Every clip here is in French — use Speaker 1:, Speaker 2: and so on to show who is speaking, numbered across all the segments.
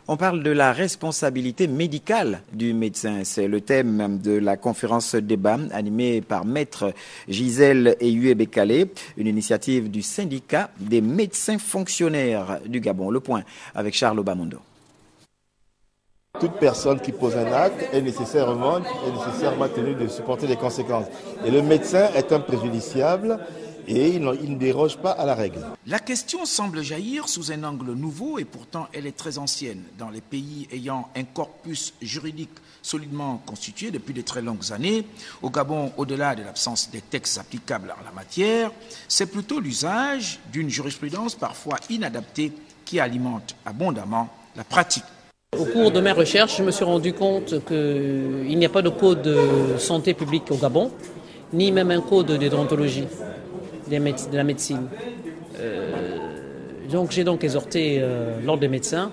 Speaker 1: On parle de la responsabilité médicale du médecin. C'est le thème de la conférence débat animée par Maître Gisèle Eyue-Bekale, une initiative du syndicat des médecins fonctionnaires du Gabon. Le point avec Charles Obamondo.
Speaker 2: Toute personne qui pose un acte est nécessairement tenue de supporter les conséquences. Et le médecin est un préjudiciable et il ne déroge pas à la règle.
Speaker 3: La question semble jaillir sous un angle nouveau et pourtant elle est très ancienne. Dans les pays ayant un corpus juridique solidement constitué depuis de très longues années, au Gabon, au-delà de l'absence des textes applicables en la matière, c'est plutôt l'usage d'une jurisprudence parfois inadaptée qui alimente abondamment la pratique.
Speaker 4: Au cours de mes recherches, je me suis rendu compte qu'il n'y a pas de code de santé publique au Gabon, ni même un code de déontologie de la médecine. Donc j'ai exhorté l'ordre des médecins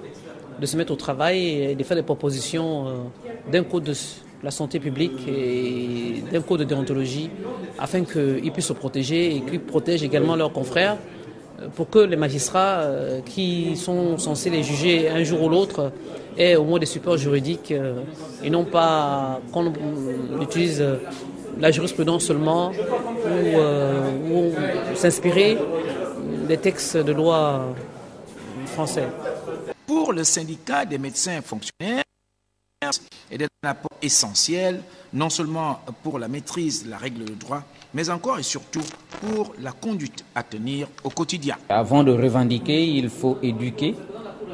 Speaker 4: de se mettre au travail et de faire des propositions d'un code de la santé publique et d'un code de déontologie afin qu'ils puissent se protéger et qu'ils protègent également leurs confrères pour que les magistrats qui sont censés les juger un jour ou l'autre aient au moins des supports juridiques et non pas qu'on utilise la jurisprudence seulement ou s'inspirer des textes de loi français.
Speaker 3: Pour le syndicat des médecins fonctionnaires, est un apport essentiel, non seulement pour la maîtrise de la règle de droit, mais encore et surtout pour la conduite à tenir au quotidien.
Speaker 5: Avant de revendiquer, il faut éduquer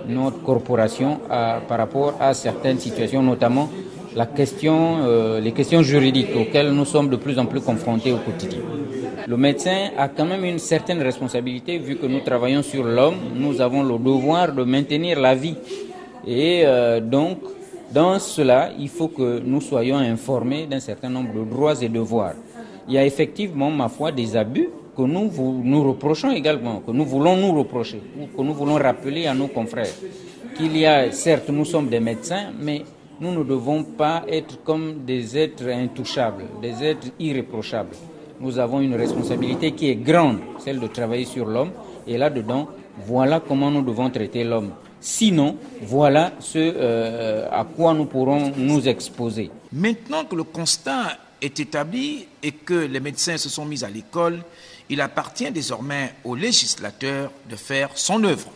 Speaker 5: notre corporation par rapport à certaines situations, notamment les questions juridiques auxquelles nous sommes de plus en plus confrontés au quotidien. Le médecin a quand même une certaine responsabilité, vu que nous travaillons sur l'homme, nous avons le devoir de maintenir la vie. Et donc, dans cela, il faut que nous soyons informés d'un certain nombre de droits et devoirs. Il y a effectivement, ma foi, des abus que nous reprochons également, que nous voulons nous reprocher, ou que nous voulons rappeler à nos confrères. Qu'il y a, certes, nous sommes des médecins, mais nous ne devons pas être comme des êtres intouchables, des êtres irréprochables. Nous avons une responsabilité qui est grande, celle de travailler sur l'homme, et là-dedans, voilà comment nous devons traiter l'homme. Sinon, voilà ce à quoi nous pourrons nous exposer.
Speaker 3: Maintenant que le constat est établi et que les médecins se sont mis à l'école, il appartient désormais au législateur de faire son œuvre.